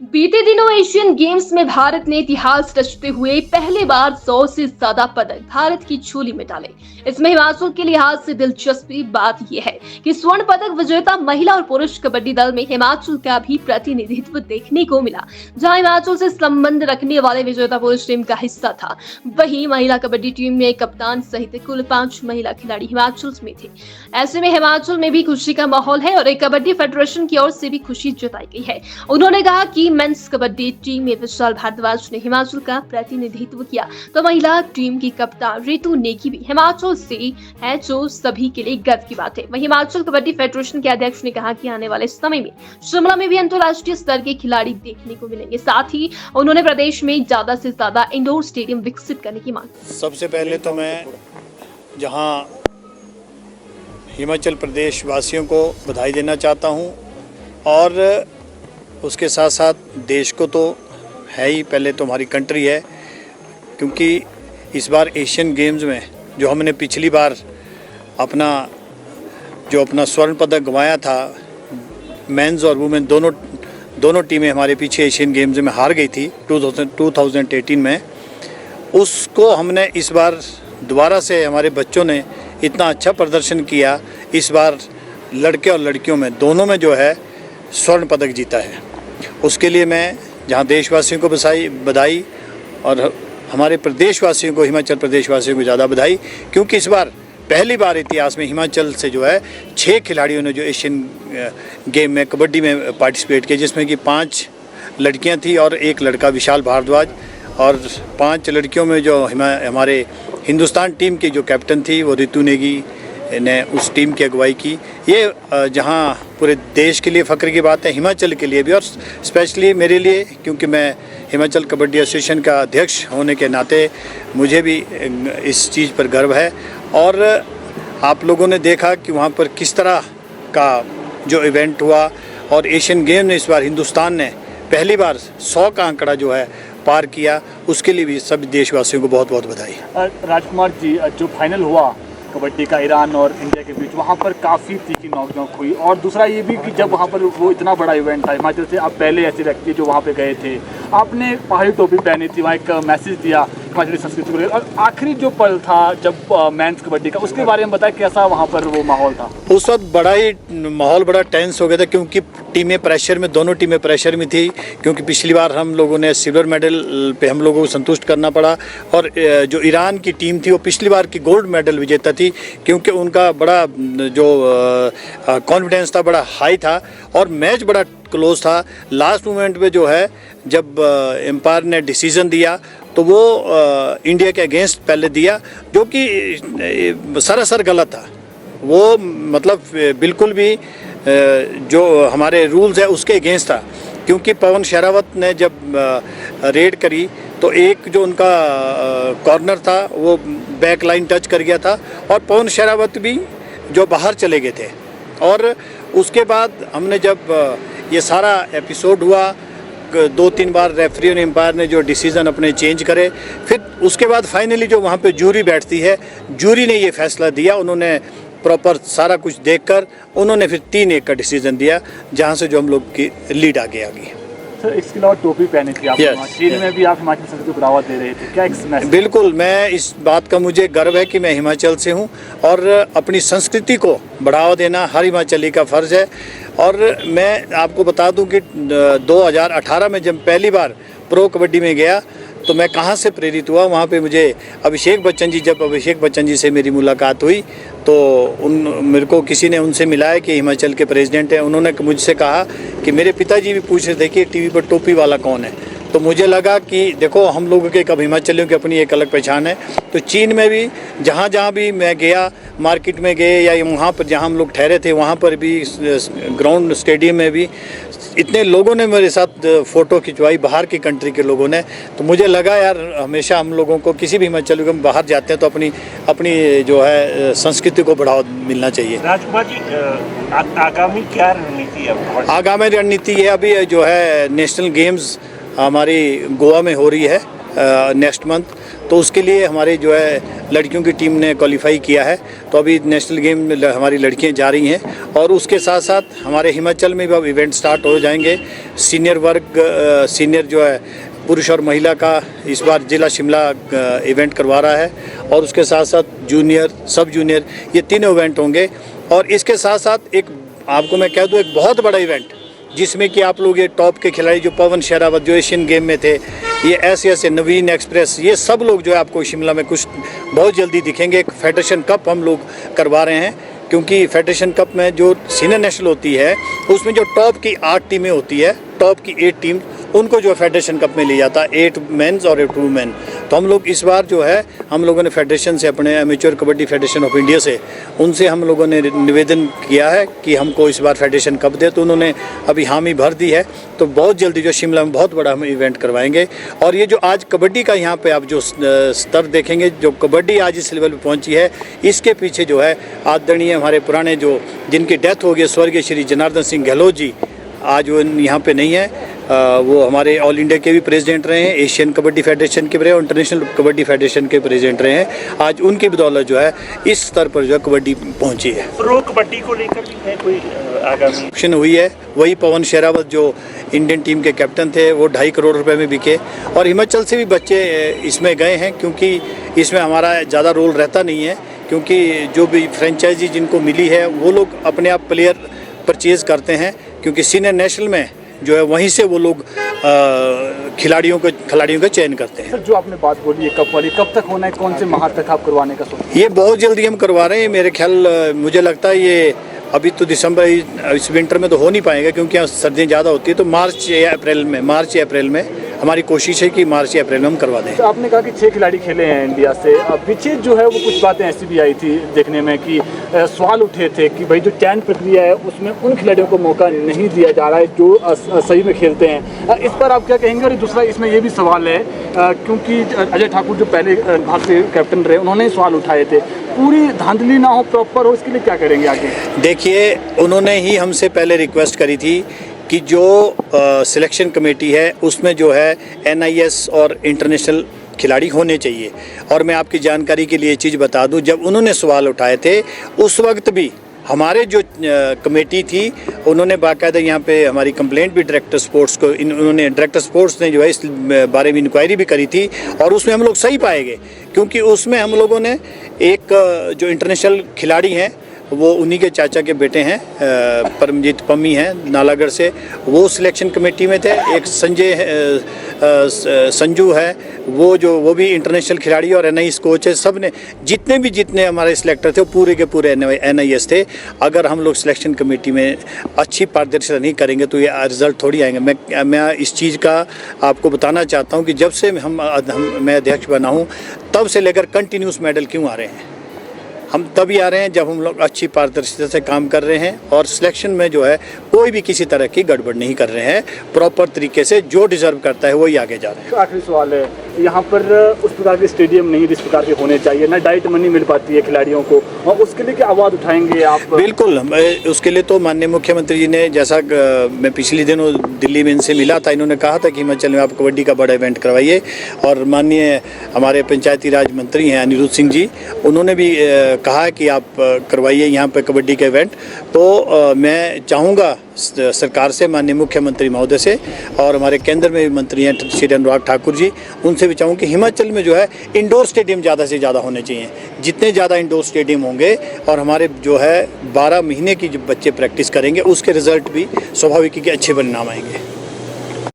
बीते दिनों Asian games में भारत ने इतिहास रचते हुए पहली बार 100 से ज्यादा पदक भारत की झोली में डाले। इसमें हिमाचल के लिहाज से दिलचस्पी बात यह है कि स्वर्ण पदक विजेता महिला और पुरुष कबड्डी दल में हिमाचल का भी प्रतिनिधित्व देखने को मिला, जहां हिमाचल से संबंध रखने वाले विजेता पुरुष टीम का हिस्सा था। वहीं महिला कबड्डी टीम में कप्तान सहित कुल 5 महिला खिलाड़ी हिमाचल में थे। ऐसे में हिमाचल में भी खुशी का माहौल है और एक कबड्डी फेडरेशन की ओर से भी खुशी जताई गई है। उन्होंने कहा कि मेंस कबड्डी टीम में विशाल भारद्वाज ने हिमाचल का प्रतिनिधित्व किया, तो महिला टीम की कप्तान रितु नेगी भी हिमाचल से है, जो सभी के लिए गर्व की बात है। वहीं हिमाचल कबड्डी फेडरेशन के अध्यक्ष ने कहा कि आने वाले समय में शिमला में भी अंतरराष्ट्रीय स्तर के खिलाड़ी देखने को मिलेंगे। साथ ही उन्होंने प्रदेश में ज्यादा से ज्यादा इंडोर स्टेडियम विकसित करने की मांग। सबसे पहले तो मैं जहां हिमाचल प्रदेश वासियों को बधाई देना चाहता हूं और उसके साथ साथ देश को तो है ही, पहले तो हमारी कंट्री है, क्योंकि इस बार एशियन गेम्स में जो हमने पिछली बार अपना स्वर्ण पदक गंवाया था, मेंस और वुमेन दोनों टीमें हमारे पीछे एशियन गेम्स में हार गई थी 2018 में। उसको हमने इस बार दोबारा से, हमारे बच्चों ने इतना अच्छा प्रदर्शन किया, इस बार लड़के और लड़कियों में दोनों में जो है स्वर्ण पदक जीता है। उसके लिए मैं जहां देशवासियों को बधाई और हमारे प्रदेशवासियों को, हिमाचल प्रदेशवासियों को ज़्यादा बधाई, क्योंकि इस बार पहली बार इतिहास में हिमाचल से जो है 6 खिलाड़ियों ने जो एशियन गेम में कबड्डी में पार्टिसिपेट किया, जिसमें कि 5 लड़कियां थी और 1 लड़का विशाल भारद्वाज, और 5 लड़कियों में जो हमारे हिंदुस्तान टीम की जो कैप्टन थी वो रितु नेगी ने उस टीम की अगुवाई की। ये जहां पूरे देश के लिए फ़ख्र की बात है, हिमाचल के लिए भी और स्पेशली मेरे लिए, क्योंकि मैं हिमाचल कबड्डी एसोसिएशन का अध्यक्ष होने के नाते मुझे भी इस चीज़ पर गर्व है। और आप लोगों ने देखा कि वहाँ पर किस तरह का जो इवेंट हुआ, और एशियन गेम में इस बार हिंदुस्तान ने पहली बार 100 का आंकड़ा जो है पार किया, उसके लिए भी सभी देशवासियों को बहुत बहुत बधाई। राजकुमार जी, जो फाइनल हुआ कबड्डी का ईरान और इंडिया के बीच, वहाँ पर काफ़ी तीखी नोक-झोंक हुई, और दूसरा ये भी कि जब वहाँ पर वो इतना बड़ा इवेंट था, हिमाचल से आप पहले ऐसे व्यक्ति जो वहाँ पे गए थे, आपने पहाड़ी टोपी पहनी थी, वहाँ एक मैसेज दिया हिमाचली संस्कृति को लेकर, और आखिरी जो पल था जब मेंस कबड्डी का, उसके बारे में बताया कैसा वहाँ पर वो माहौल था? उस वक्त माहौल बड़ा टेंस हो गया था, क्योंकि टीमें प्रेशर में, दोनों टीमें प्रेशर में थी, क्योंकि पिछली बार हम लोगों ने सिल्वर मेडल पे हम लोगों को संतुष्ट करना पड़ा, और जो ईरान की टीम थी वो पिछली बार की गोल्ड मेडल विजेता थी, क्योंकि उनका बड़ा जो कॉन्फिडेंस था बड़ा हाई था, और मैच बड़ा क्लोज था। लास्ट मोमेंट में जो है जब एम्पायर ने डिसीजन दिया तो वो इंडिया के अगेंस्ट पहले दिया, जो कि सरासर गलत था। वो मतलब बिल्कुल भी जो हमारे रूल्स है उसके अगेंस्ट था, क्योंकि पवन शरावत ने जब रेड करी तो एक जो उनका कॉर्नर था वो बैक लाइन टच कर गया था, और पवन शरावत भी जो बाहर चले गए थे। और उसके बाद हमने जब ये सारा एपिसोड हुआ, 2-3 बार रेफरी और एम्पायर ने जो डिसीज़न अपने चेंज करे, फिर उसके बाद फाइनली जो वहाँ पे जूरी बैठती है, जूरी ने ये फैसला दिया, उन्होंने प्रॉपर सारा कुछ देखकर उन्होंने फिर 3-1 का डिसीजन दिया, जहाँ से जो हम लोग की लीड आगे आ गई। सर, इसके अलावा टोपी पहनी थी आप, चीन में भी आप हिमाचल संस्कृति को बढ़ावा दे रहे थे, क्या एक मैसेज? बिल्कुल, मैं इस बात का मुझे गर्व है कि मैं हिमाचल से हूँ, और अपनी संस्कृति को बढ़ावा देना हर हिमाचली का फ़र्ज़ है। और मैं आपको बता दूं कि 2018 में जब पहली बार प्रो कबड्डी में गया तो मैं कहाँ से प्रेरित हुआ, वहाँ पे मुझे अभिषेक बच्चन जी से मेरी मुलाकात हुई, तो मेरे को किसी ने उनसे मिलाया कि हिमाचल के प्रेसिडेंट हैं। उन्होंने मुझसे कहा कि मेरे पिताजी भी पूछ रहे थे कि टीवी पर टोपी वाला कौन है, तो मुझे लगा कि देखो हम लोगों के कब हिमाचलियों की अपनी एक अलग पहचान है। तो चीन में भी जहाँ भी मैं गया, मार्केट में गए या वहाँ पर जहाँ हम लोग ठहरे थे, वहाँ पर भी ग्राउंड स्टेडियम में भी इतने लोगों ने मेरे साथ फ़ोटो खिंचवाई, बाहर की कंट्री के लोगों ने। तो मुझे लगा यार, हमेशा हम लोगों को, किसी भी हिमाचली को बाहर जाते हैं तो अपनी जो है संस्कृति को बढ़ावा मिलना चाहिए। राजकुमार जी, आगामी क्या रणनीति है? आगामी रणनीति है, अभी जो है नेशनल गेम्स हमारी गोवा में हो रही है नेक्स्ट मंथ, तो उसके लिए हमारे जो है लड़कियों की टीम ने क्वालिफाई किया है, तो अभी नेशनल गेम में हमारी लड़कियां जा रही हैं और उसके साथ साथ हमारे हिमाचल में भी अब इवेंट स्टार्ट हो जाएंगे। सीनियर वर्ग सीनियर जो है पुरुष और महिला का इस बार जिला शिमला इवेंट करवा रहा है और उसके साथ साथ जूनियर सब जूनियर ये तीनों इवेंट होंगे। और इसके साथ साथ एक आपको मैं कह दूँ एक बहुत बड़ा इवेंट जिसमें कि आप लोग ये टॉप के खिलाड़ी जो पवन शेरावत जो एशियन गेम में थे, ये ऐसे नवीन एक्सप्रेस, ये सब लोग जो है आपको शिमला में कुछ बहुत जल्दी दिखेंगे। एक फेडरेशन कप हम लोग करवा रहे हैं क्योंकि फेडरेशन कप में जो सीनियर नेशनल होती है उसमें जो टॉप की 8 टीमें होती है, टॉप की 8 टीम उनको जो फेडरेशन कप में ले जाता है, 8 मेंस और 2 वुमेन। तो हम लोग इस बार जो है हम लोगों ने फेडरेशन से अपने amateur kabaddi federation of India से उनसे हम लोगों ने निवेदन किया है कि हमको इस बार फेडरेशन कप दे, तो उन्होंने अभी हामी भर दी है। तो बहुत जल्दी जो शिमला में बहुत बड़ा हम इवेंट करवाएंगे। और ये जो आज कबड्डी का यहाँ पे आप जो स्तर देखेंगे, जो कबड्डी आज इस लेवल पर पहुँची है, इसके पीछे जो है आदरणीय हमारे पुराने जो जिनकी डेथ हो गई स्वर्गीय श्री जनार्दन सिंह गहलोत जी, आज वो यहाँ पे नहीं है। वो हमारे ऑल इंडिया के भी प्रेसिडेंट रहे हैं, एशियन कबड्डी फेडरेशन के भी रहे और इंटरनेशनल कबड्डी फेडरेशन के प्रेसिडेंट रहे हैं। आज उनकी बदौलत जो है इस स्तर पर जो है कबड्डी पहुंची है। प्रो कबड्डी को लेकर भी है कोई आगामी ऑप्शन हुई है, वही पवन शेरावत जो इंडियन टीम के कैप्टन थे वो 2.5 करोड़ रुपए में बिके और हिमाचल से भी बच्चे इसमें गए हैं क्योंकि इसमें हमारा ज़्यादा रोल रहता नहीं है, क्योंकि जो भी फ्रेंचाइजी जिनको मिली है वो लोग अपने आप प्लेयर परचेज़ करते हैं, क्योंकि सीनियर नेशनल में जो है वहीं से वो लोग खिलाड़ियों का चयन करते हैं। सर जो आपने बात बोली है कप वाली, कब तक होना है, कौन से माह तक आप करवाने का सोच? ये बहुत जल्दी हम करवा रहे हैं। मेरे ख्याल मुझे लगता है ये अभी तो दिसंबर इस विंटर में तो हो नहीं पाएगा क्योंकि यहाँ सर्दियाँ ज़्यादा होती है, तो मार्च या अप्रैल में हमारी कोशिश है कि मार्च या अप्रैल में हम करवा दें। तो आपने कहा कि 6 खिलाड़ी खेले हैं इंडिया से, पीछे जो है वो कुछ बातें ऐसी भी आई थी देखने में कि सवाल उठे थे कि भाई जो चयन प्रक्रिया है उसमें उन खिलाड़ियों को मौका नहीं दिया जा रहा है जो सही में खेलते हैं। इस पर आप क्या कहेंगे? और दूसरा इसमें ये भी सवाल है क्योंकि अजय ठाकुर जो पहले भारतीय कैप्टन रहे उन्होंने सवाल उठाए थे, पूरी धांधली ना हो, प्रॉपर हो, इसके लिए क्या करेंगे आगे? देखिए, उन्होंने ही हमसे पहले रिक्वेस्ट करी थी कि जो सिलेक्शन कमेटी है उसमें जो है NIS और इंटरनेशनल खिलाड़ी होने चाहिए। और मैं आपकी जानकारी के लिए चीज़ बता दूं, जब उन्होंने सवाल उठाए थे उस वक्त भी हमारे जो कमेटी थी उन्होंने बाकायदा यहाँ पे हमारी कंप्लेंट भी डायरेक्टर स्पोर्ट्स को उन्होंने डायरेक्टर स्पोर्ट्स ने जो है इस बारे में इंक्वायरी भी करी थी और उसमें हम लोग सही पाए गए, क्योंकि उसमें हम लोगों ने एक जो इंटरनेशनल खिलाड़ी हैं वो उन्हीं के चाचा के बेटे हैं, परमजीत पम्मी हैं नालागढ़ से, वो सिलेक्शन कमेटी में थे। एक संजू है वो भी इंटरनेशनल खिलाड़ी और NIS कोच है। सब ने जितने हमारे सिलेक्टर थे वो पूरे के पूरे NIS थे। अगर हम लोग सिलेक्शन कमेटी में अच्छी पारदर्शिता नहीं करेंगे तो ये रिजल्ट थोड़ी आएंगे। मैं इस चीज़ का आपको बताना चाहता हूँ कि जब से मैं अध्यक्ष बना हूँ तब से लेकर कंटिन्यूस मेडल क्यों आ रहे हैं। हम तभी आ रहे हैं जब हम लोग अच्छी पारदर्शिता से काम कर रहे हैं और सिलेक्शन में जो है कोई भी किसी तरह की गड़बड़ नहीं कर रहे हैं, प्रॉपर तरीके से जो डिजर्व करता है वही आगे जा रहे हैं। आखिरी सवाल है, यहाँ पर उस प्रकार के स्टेडियम नहीं जिस प्रकार के होने चाहिए, ना डाइट मनी मिल पाती है खिलाड़ियों को, और उसके लिए क्या आवाज़ उठाएंगे आप? बिल्कुल, उसके लिए तो माननीय मुख्यमंत्री जी ने, जैसा मैं पिछले दिनों दिल्ली में इनसे मिला था, इन्होंने कहा था कि हिमाचल में आप कबड्डी का बड़ा इवेंट करवाइए। और माननीय हमारे पंचायती राज मंत्री हैं अनिरुद्ध सिंह जी, उन्होंने भी कहा कि आप करवाइए यहाँ पे कबड्डी का इवेंट। तो मैं चाहूँगा सरकार से, माननीय मुख्यमंत्री महोदय से और हमारे केंद्र में भी मंत्री हैं श्री अनुराग ठाकुर जी, उनसे भी चाहूँ कि हिमाचल में जो है इंडोर स्टेडियम ज़्यादा से ज़्यादा होने चाहिए। जितने ज़्यादा इंडोर स्टेडियम होंगे और हमारे जो है 12 महीने की जो बच्चे प्रैक्टिस करेंगे उसके रिजल्ट भी स्वाभाविक ही अच्छे परिणाम आएंगे।